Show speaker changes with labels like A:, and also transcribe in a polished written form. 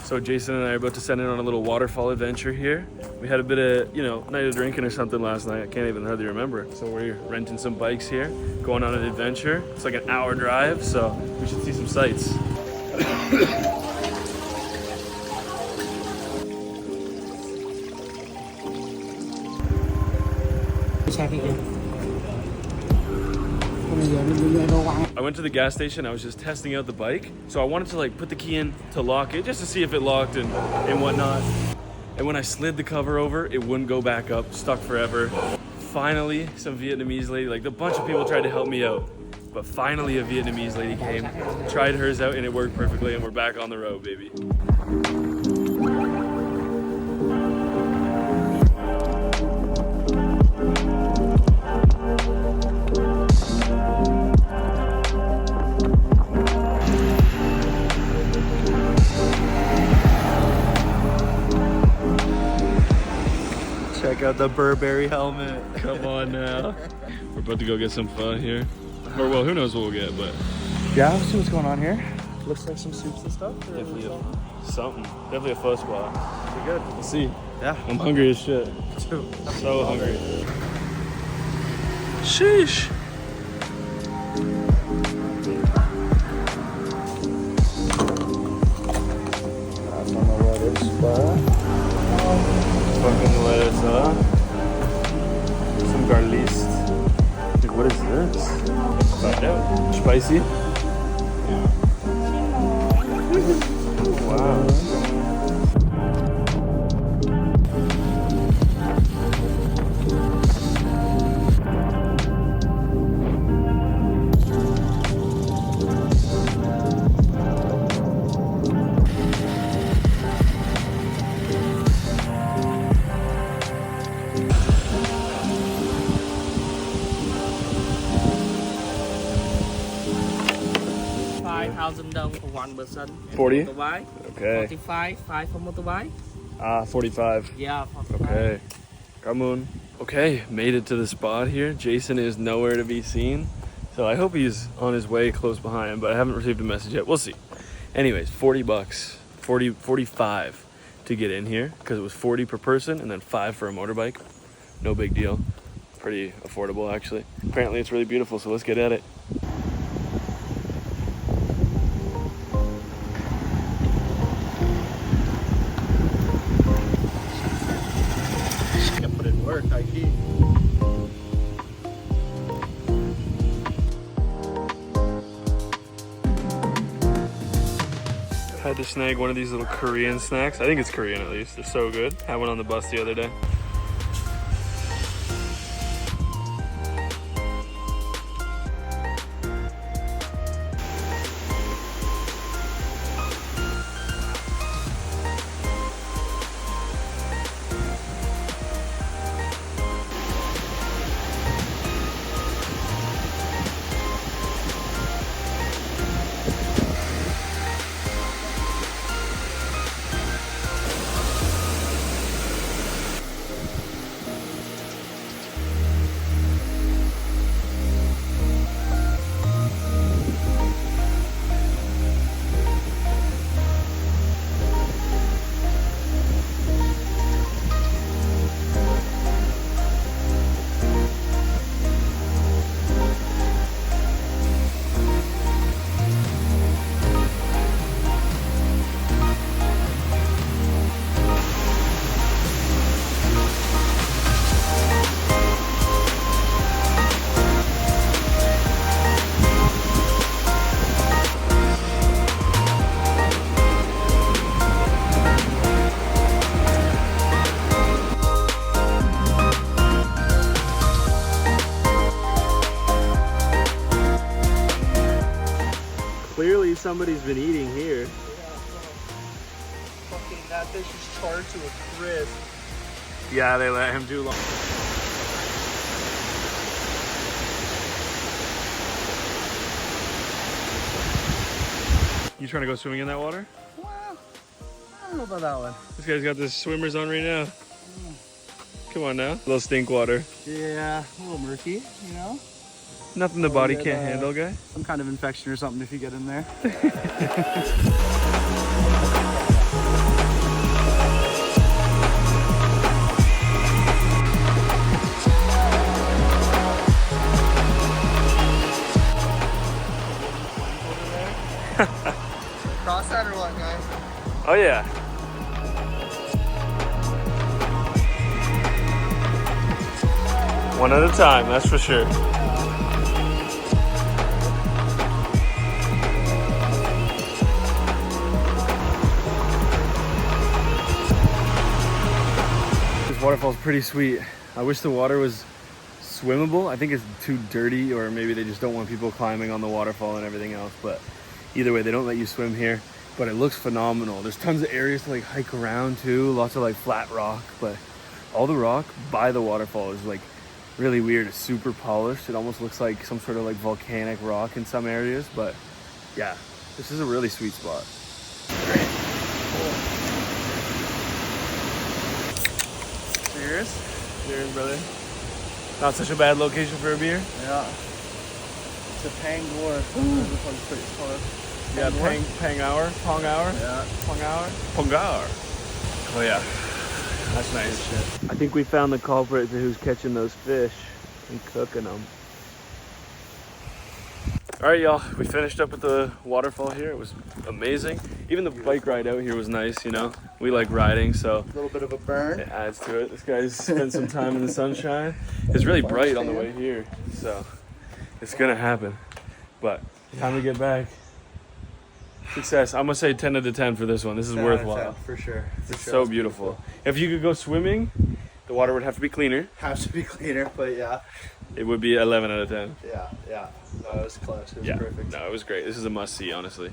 A: So Jason and I are about to send in on a little waterfall adventure here. We had a bit of, night of drinking or something last night. I can't even hardly remember. So we're renting some bikes here, going on an adventure. It's like an hour drive, so we should see some sights. I went to the gas station. I was just testing out the bike. So I wanted to like put the key in to lock it just to see if it locked and whatnot. And when I slid the cover over, it wouldn't go back up, stuck forever. Finally, some Vietnamese lady, like a bunch of people tried to help me out. But finally a Vietnamese lady came, tried hers out and it worked perfectly and we're back on the road, baby.
B: Check out the Burberry helmet.
A: Come on now. We're about to go get some fun here. Or well, who knows what we'll get, but.
B: Yeah, let's see what's going on here. Looks like some soups and stuff.
A: Definitely something. Definitely a pho spot. Pretty good. We'll see.
B: Yeah.
A: I'm hungry as shit.
B: Too.
A: So hungry. Sheesh.
B: That's on the lettuce spot.
A: Fucking lettuce, huh? Some garlic. Dude, what is this? Find out. Spicy? Wow.
C: 5,000 dong for one person.
A: 40?
C: Motorbike.
A: Okay.
C: 45, 5 for motorbike.
A: 45.
C: Yeah, 45.
A: Okay. Come on. Okay, made it to the spot here. Jason is nowhere to be seen. So I hope he's on his way close behind, but I haven't received a message yet. We'll see. Anyways, 40 bucks, 45 to get in here because it was 40 per person and then 5 for a motorbike. No big deal. Pretty affordable actually. Apparently it's really beautiful, so let's get at it.
B: Can put it in work, high key.
A: Had to snag one of these little Korean snacks. I think it's Korean at least. They're so good. Had one on the bus the other day. Clearly somebody's been eating here.
B: Fucking that fish is charred to a crisp.
A: Yeah, they let him do long. You trying to go swimming in that water?
B: Well, I don't know about that one.
A: This guy's got the swimmers on right now. Come on now. A little stink water.
B: Yeah, a little murky, you know?
A: Nothing the body can't handle, guy.
B: Some kind of infection or something if you get in there.
A: Oh yeah. One at a time, that's for sure. This waterfall's pretty sweet. I wish the water was swimmable. I think it's too dirty, or maybe they just don't want people climbing on the waterfall and everything else, but either way, they don't let you swim here. But it looks phenomenal. There's tons of areas to like hike around too, lots of like flat rock, but all the rock by the waterfall is like really weird. It's super polished. It almost looks like some sort of like volcanic rock in some areas, but yeah, this is a really sweet spot.
B: Great. Cool. Cheers.
A: Cheers, brother. Not such a bad location for a beer.
B: Yeah. It's a Pangor. This one's pretty close.
A: Yeah, Pong hour.
B: Yeah.
A: Pong hour. Pongar. Oh yeah, that's nice. Shit. I think we found the culprit to who's catching those fish and cooking them. All right, y'all. We finished up at the waterfall here. It was amazing. Even the bike ride out here was nice. You know, we like riding, so
B: A little bit of a burn.
A: it adds to it. This guy's spent some time in the sunshine. It's really bright on the way here, so it's gonna happen. But time to get back. Success. I'm gonna say 10 out of 10 for this one. This is
B: 10 out of
A: worthwhile.
B: 10, for sure.
A: It's so beautiful. If you could go swimming, the water would have to be cleaner.
B: Has to be cleaner, but yeah.
A: It would be 11 out of 10.
B: Yeah. No, it was close. It was
A: Yeah.
B: perfect.
A: No, it was great. This is a must see, honestly.